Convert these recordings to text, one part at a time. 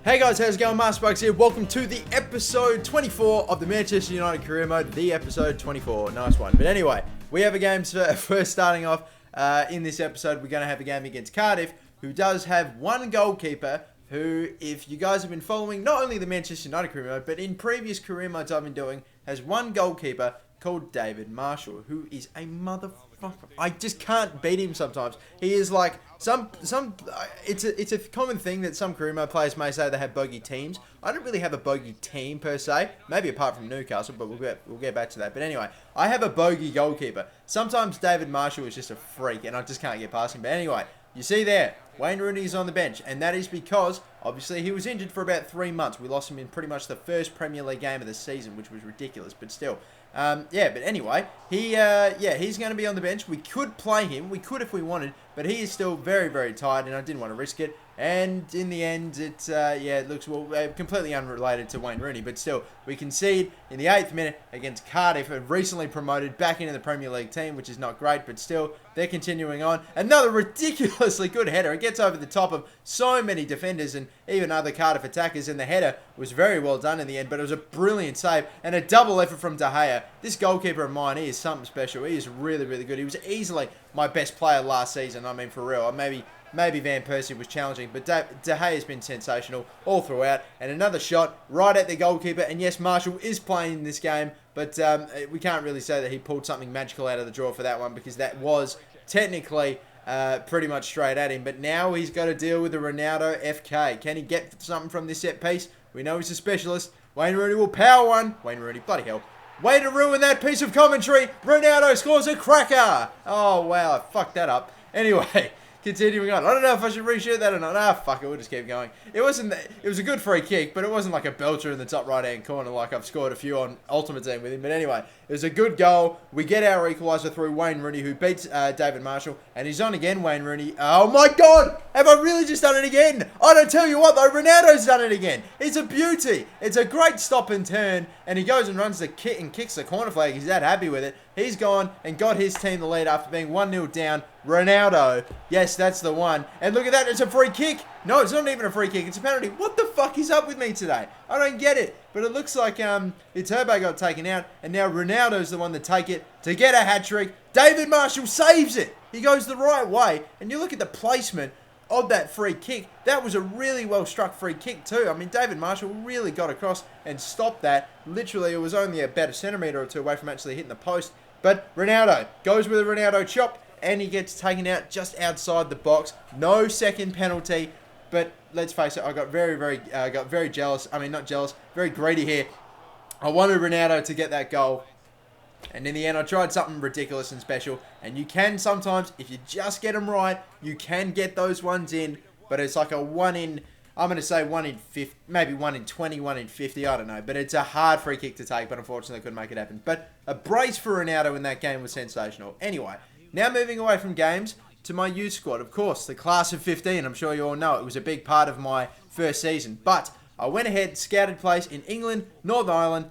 Hey guys, how's it going? MasterBucks here. Welcome to the episode 24 of the Manchester United career mode. The episode 24. Nice one. But anyway, we have a game first starting off. In this episode, we're going to have a game against Cardiff, who does have one goalkeeper who, if you guys have been following not only the Manchester United career mode, but in previous career modes I've been doing, has one goalkeeper called David Marshall, who is a motherfucker. I just can't beat him sometimes. He is like it's a common thing that some career mode players may say they have bogey teams. I don't really have a bogey team per se, maybe apart from Newcastle, but we'll get back to that. But anyway, I have a bogey goalkeeper. Sometimes David Marshall is just a freak and I just can't get past him. But anyway, you see there, Wayne Rooney is on the bench, and that is because obviously he was injured for about 3 months. We lost him in pretty much the first Premier League game of the season, which was ridiculous, but still. But anyway, he's going to be on the bench. We could play him. We could if we wanted, but he is still very, very tired, and I didn't want to risk it. And in the end, it looks completely unrelated to Wayne Rooney, but still, we concede in the 8th minute against Cardiff, a recently promoted back into the Premier League team, which is not great, but still, they're continuing on. Another ridiculously good header. It gets over the top of so many defenders and even other Cardiff attackers, and the header was very well done in the end, but it was a brilliant save and a double effort from De Gea. This goalkeeper of mine, he is something special. He is really, really good. He was easily my best player last season. I mean, for real. Maybe Van Persie was challenging, but De Gea has been sensational all throughout. And another shot right at the goalkeeper. And yes, Marshall is playing in this game, but we can't really say that he pulled something magical out of the drawer for that one, because that was technically pretty much straight at him. But now he's got to deal with the Ronaldo FK. Can he get something from this set piece? We know he's a specialist. Wayne Rooney will power one. Wayne Rooney, bloody hell. Way to ruin that piece of commentary. Ronaldo scores a cracker. Oh, wow, I fucked that up. Anyway, continuing on. I don't know if I should reshoot that or not. Fuck it, we'll just keep going. It was a good free kick, but it wasn't like a belter in the top right-hand corner like I've scored a few on Ultimate Team with him. But anyway, it was a good goal. We get our equaliser through Wayne Rooney, who beats David Marshall. And he's on again, Wayne Rooney. Oh my God! Have I really just done it again? I don't tell you what though, Ronaldo's done it again. It's a beauty. It's a great stop and turn. And he goes and runs the kick and kicks the corner flag. He's that happy with it. He's gone and got his team the lead after being 1-0 down. Ronaldo. Yes, that's the one. And look at that. It's a free kick. No, it's not even a free kick. It's a penalty. What the fuck is up with me today? I don't get it. But it looks like Iturbe got taken out. And now Ronaldo's the one to take it to get a hat-trick. David Marshall saves it. He goes the right way. And you look at the placement of that free kick. That was a really well struck free kick too. I mean, David Marshall really got across and stopped that. Literally, it was only about a centimetre or two away from actually hitting the post. But Ronaldo goes with a Ronaldo chop, and he gets taken out just outside the box. No second penalty. But let's face it, I got very jealous. I mean, not jealous, very greedy here. I wanted Ronaldo to get that goal. And in the end, I tried something ridiculous and special. And you can sometimes, if you just get them right, you can get those ones in. But it's like a 1 in, I'm going to say 1 in 50, maybe 1 in 20, 1 in 50, I don't know. But it's a hard free kick to take, but unfortunately I couldn't make it happen. But a brace for Ronaldo in that game was sensational. Anyway, now moving away from games to my youth squad. Of course, the class of 15, I'm sure you all know. It was a big part of my first season. But I went ahead, scouted place in England, Northern Ireland,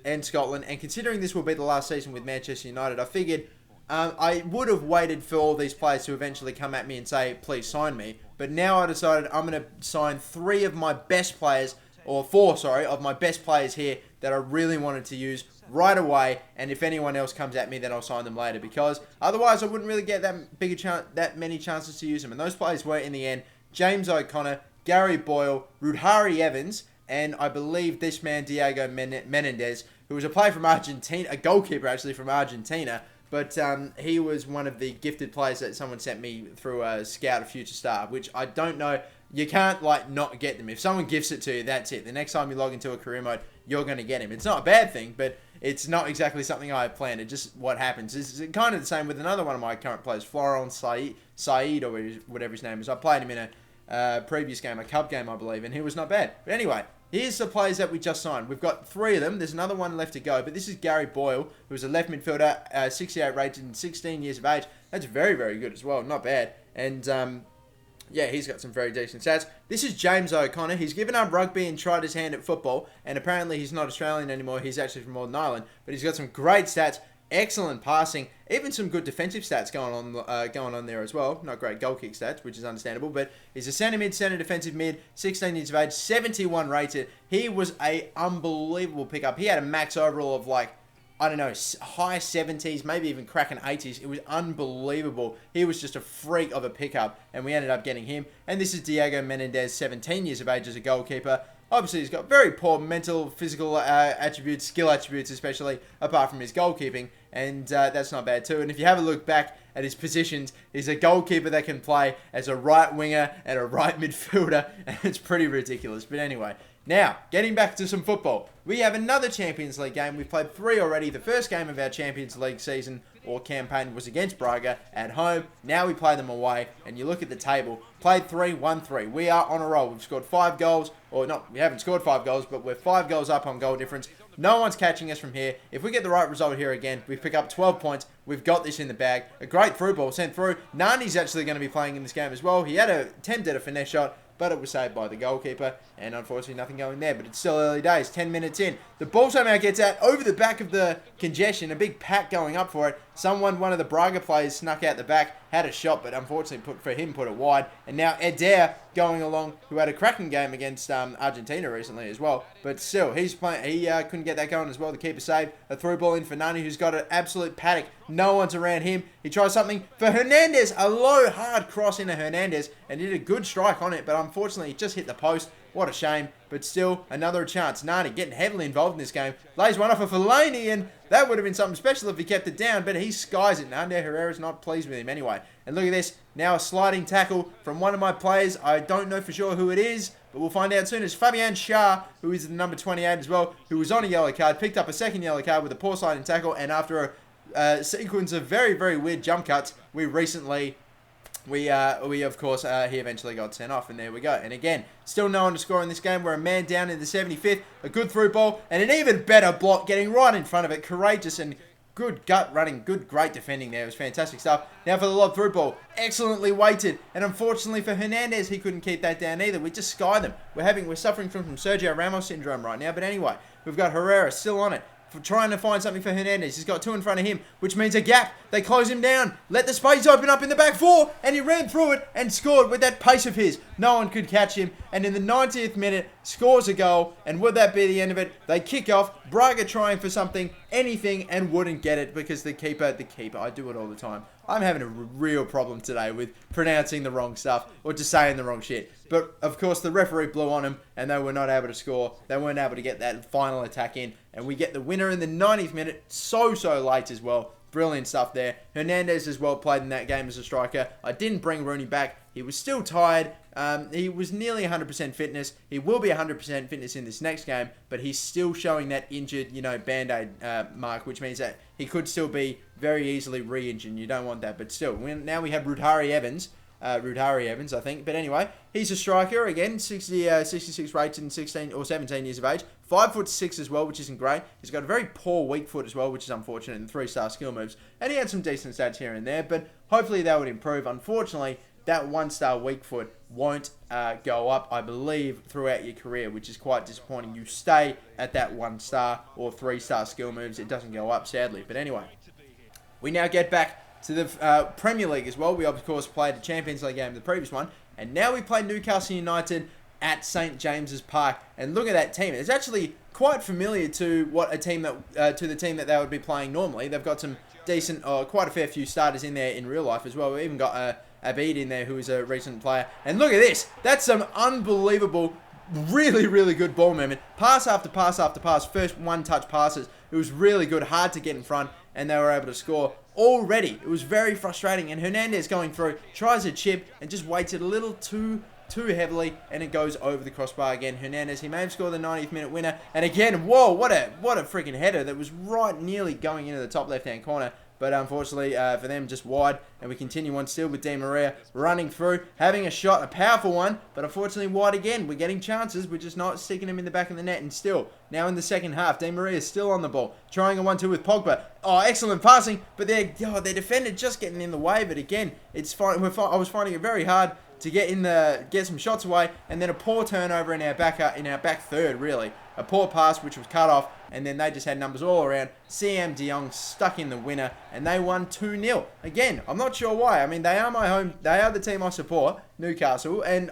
and Scotland, and considering this will be the last season with Manchester United, I figured I would have waited for all these players to eventually come at me and say, please sign me. But now I decided I'm going to sign 3 of my best players, or 4, sorry, of my best players here that I really wanted to use right away. And if anyone else comes at me, then I'll sign them later, because otherwise I wouldn't really get that many chances to use them. And those players were, in the end, James O'Connor, Gary Boyle, Rudhari Evans, and I believe this man, Diego Menendez, who was a player from Argentina, a goalkeeper actually from Argentina, but he was one of the gifted players that someone sent me through a Scout of Future Star, which I don't know, you can't like not get them. If someone gifts it to you, that's it. The next time you log into a career mode, you're going to get him. It's not a bad thing, but it's not exactly something I planned. It's just what happens. It's kind of the same with another one of my current players, Florent Said, or whatever his name is. I played him in a previous game, a cup game, I believe, and he was not bad. But anyway, here's the players that we just signed. We've got 3 of them. There's another one left to go, but this is Gary Boyle, who's a left midfielder, 68 rated and 16 years of age. That's very, very good as well. Not bad. And yeah, he's got some very decent stats. This is James O'Connor. He's given up rugby and tried his hand at football, and apparently he's not Australian anymore. He's actually from Northern Ireland, but he's got some great stats. excellent passing, even some good defensive stats going on there as well. Not great goal kick stats, which is understandable, but he's a centre mid, centre defensive mid, 16 years of age, 71 rated. He was a unbelievable pickup. He had a max overall of like, I don't know, high 70s, maybe even cracking 80s. It was unbelievable. He was just a freak of a pickup, and we ended up getting him. And this is Diego Menendez, 17 years of age as a goalkeeper. Obviously, he's got very poor mental, physical attributes, skill attributes especially, apart from his goalkeeping. And that's not bad too. And if you have a look back at his positions, he's a goalkeeper that can play as a right winger and a right midfielder. And it's pretty ridiculous. But anyway, now, getting back to some football. We have another Champions League game. We've played 3 already. The first game of our Champions League season or campaign was against Braga at home. Now we play them away. And you look at the table. Played 3, won 3. We are on a roll. We've scored 5 goals. Or not, we haven't scored 5 goals, but we're 5 goals up on goal difference. No one's catching us from here. If we get the right result here again, we pick up 12 points. We've got this in the bag. A great through ball sent through. Nani's actually going to be playing in this game as well. He had attempted a finesse shot, but it was saved by the goalkeeper, and unfortunately nothing going there, but it's still early days, 10 minutes in. The ball somehow gets out over the back of the congestion, a big pack going up for it. One of the Braga players snuck out the back, had a shot, but unfortunately put it wide. And now Eder going along, who had a cracking game against Argentina recently as well, but still, he couldn't get that going as well. The keeper saved, a through ball in for Nani, who's got an absolute paddock. No one's around him. He tries something for Hernandez, a low, hard cross into Hernandez, and did a good strike on it, but unfortunately, it just hit the post. What a shame, but still, another chance. Nani getting heavily involved in this game. Lays one off of Fellaini, and that would have been something special if he kept it down, but he skies it. Nander Herrera's not pleased with him anyway. And look at this. Now a sliding tackle from one of my players. I don't know for sure who it is, but we'll find out soon. It's Fabian Schär, who is the number 28 as well, who was on a yellow card, picked up a second yellow card with a poor sliding tackle, and after a sequence of very, very weird jump cuts, he eventually got sent off, and there we go. And again, still no one to score in this game. We're a man down in the 75th, a good through ball, and an even better block getting right in front of it. Courageous and good gut running, great defending there. It was fantastic stuff. Now for the lob through ball, excellently weighted, and unfortunately for Hernandez, he couldn't keep that down either. We just sky them. We're suffering from Sergio Ramos syndrome right now, but anyway, we've got Herrera still on it, trying to find something for Hernandez. He's got 2 in front of him, which means a gap. They close him down. Let the space open up in the back 4, and he ran through it and scored with that pace of his. No one could catch him, and in the 90th minute, scores a goal, and would that be the end of it? They kick off. Braga trying for something, anything, and wouldn't get it because the keeper, I do it all the time. I'm having a real problem today with pronouncing the wrong stuff or just saying the wrong shit. But, of course, the referee blew on him and they were not able to score. They weren't able to get that final attack in. And we get the winner in the 90th minute. So late as well. Brilliant stuff there. Hernandez as well played in that game as a striker. I didn't bring Rooney back. He was still tired. He was nearly 100% fitness. He will be 100% fitness in this next game, but he's still showing that injured, Band-Aid mark, which means that he could still be very easily re-injured. You don't want that, but still. Now we have Rudhari Evans, I think. But anyway, he's a striker again, 66 rated and 16 or 17 years of age, 5'6" as well, which isn't great. He's got a very poor weak foot as well, which is unfortunate, and 3-star skill moves. And he had some decent stats here and there, but hopefully that would improve. Unfortunately, that 1-star weak foot won't go up, I believe, throughout your career, which is quite disappointing. You stay at that 1-star or 3-star skill moves. It doesn't go up, sadly. But anyway, we now get back to the Premier League as well. We, of course, played the Champions League game, the previous one. And now we play Newcastle United at St. James's Park. And look at that team. It's actually quite familiar to the team that they would be playing normally. They've got some decent, quite a fair few starters in there in real life as well. We've even got Abid in there, who is a recent player. And look at this. That's some unbelievable, really, really good ball movement. Pass after pass after pass. First one-touch passes. It was really good. Hard to get in front. And they were able to score already. It was very frustrating. And Hernandez going through, tries a chip, and just waits it a little too heavily, and it goes over the crossbar again. Hernandez, he may have scored the 90th minute winner. And again, whoa, what a freaking header that was right nearly going into the top left-hand corner. But unfortunately for them, just wide. And we continue on still with Di Maria running through, having a shot, a powerful one. But unfortunately wide again. We're getting chances. We're just not sticking them in the back of the net. And still, now in the second half, Di Maria is still on the ball. Trying a 1-2 with Pogba. Oh, excellent passing. But their defender just getting in the way. But again, it's fine. I was finding it very hard to get some shots away, and then a poor turnover in our back third, really. A poor pass which was cut off, and then they just had numbers all around. CM De Jong stuck in the winner, and they won 2-0. Again, I'm not sure why. I mean, they are the team I support, Newcastle, and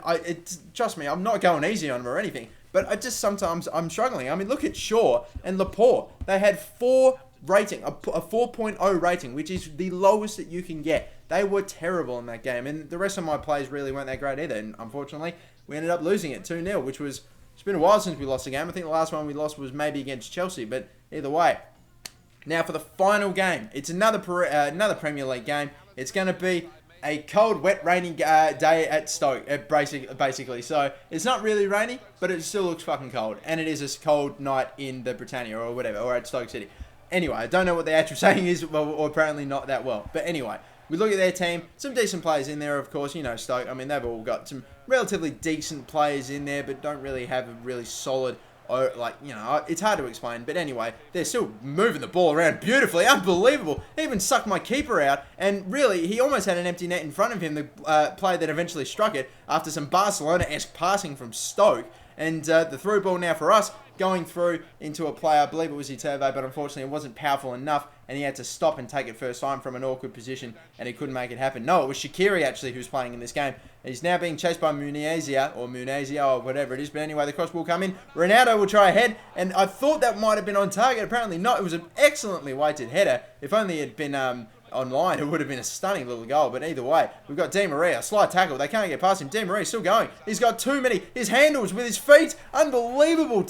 trust me, I'm not going easy on them or anything, but sometimes I'm struggling. I mean, look at Shaw and Laporte. They had a 4.0 rating, which is the lowest that you can get. They were terrible in that game, and the rest of my plays really weren't that great either, and unfortunately, we ended up losing it 2-0, which was... It's been a while since we lost a game. I think the last one we lost was maybe against Chelsea, but either way. Now for the final game. It's another Premier League game. It's going to be a cold, wet, rainy day at Stoke, basically. So it's not really rainy, but it still looks fucking cold. And it is a cold night in the Britannia or whatever, or at Stoke City. Anyway, I don't know what the actual saying is, or apparently not that well. But anyway, we look at their team. Some decent players in there, of course. You know, Stoke. I mean, they've all got some relatively decent players in there, but don't really have a really solid, it's hard to explain. But anyway, they're still moving the ball around beautifully. Unbelievable. He even sucked my keeper out, and really, he almost had an empty net in front of him, the player that eventually struck it, after some Barcelona-esque passing from Stoke. And the through ball now for us, going through into a player, I believe it was Iturbe, but unfortunately it wasn't powerful enough, and he had to stop and take it first time from an awkward position, and he couldn't make it happen. No, it was Shaqiri actually who's playing in this game. He's now being chased by Munezia, or whatever it is, but anyway, the cross will come in. Ronaldo will try ahead, and I thought that might have been on target. Apparently not. It was an excellently weighted header. If only it had been online, it would have been a stunning little goal. But either way, we've got Di Maria, slide tackle. They can't get past him. Di Maria's still going. He's got too many. His handles with his feet. Unbelievable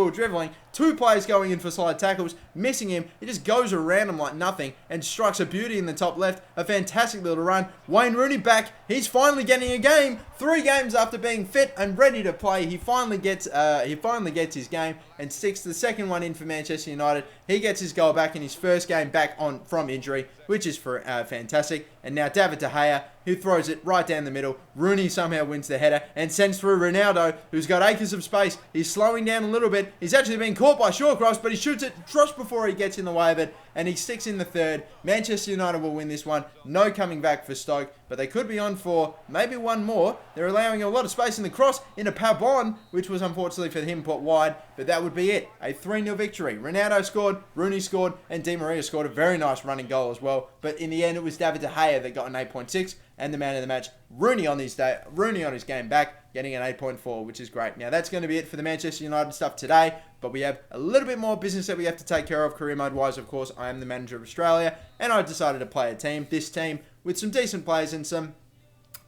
dribbling. Two players going in for slide tackles, missing him. He just goes around him like nothing and strikes a beauty in the top left. A fantastic little run. Wayne Rooney back. He's finally getting a game. 3 games after being fit and ready to play, he finally gets his game and sticks the second one in for Manchester United. He gets his goal back in his first game back from injury, which is fantastic. And now David De Gea, who throws it right down the middle. Rooney somehow wins the header and sends through Ronaldo, who's got acres of space. He's slowing down a little bit. He's actually been caught by Shawcross, but he shoots it just before he gets in the way of it, and he sticks in the third. Manchester United will win this one. No coming back for Stoke, but they could be on for maybe one more. They're allowing a lot of space in the cross into Pavon, which was unfortunately for him put wide, but that would be it. A 3-0 victory. Ronaldo scored, Rooney scored, and Di Maria scored a very nice running goal as well, but in the end it was David De Gea that got an 8.6, and the man of the match, Rooney on his game back, getting an 8.4, which is great. Now, that's going to be it for the Manchester United stuff today, but we have a little bit more business that we have to take care of career mode-wise. Of course, I am the manager of Australia, and I decided to play this team, with some decent players and some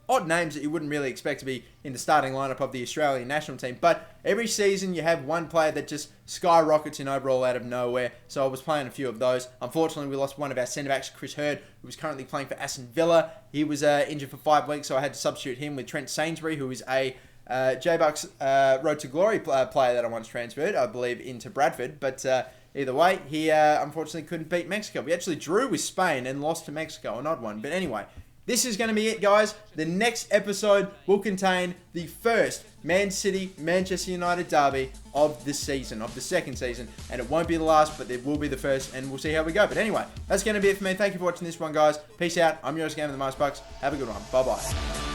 odd names that you wouldn't really expect to be in the starting lineup of the Australian national team. But every season you have one player that just skyrockets in overall out of nowhere. So I was playing a few of those. Unfortunately, we lost one of our centre-backs, Chris Hurd, who was currently playing for Aston Villa. He was injured for 5 weeks, so I had to substitute him with Trent Sainsbury, who is a J-Bucks Road to Glory player that I once transferred, I believe, into Bradford. But either way, he unfortunately couldn't beat Mexico. We actually drew with Spain and lost to Mexico, an odd one. But anyway, this is going to be it, guys. The next episode will contain the first Man City-Manchester United derby of the season, of the second season. And it won't be the last, but it will be the first, and we'll see how we go. But anyway, that's going to be it for me. Thank you for watching this one, guys. Peace out. I'm yours, Game of the MasterBucks. Have a good one. Bye-bye.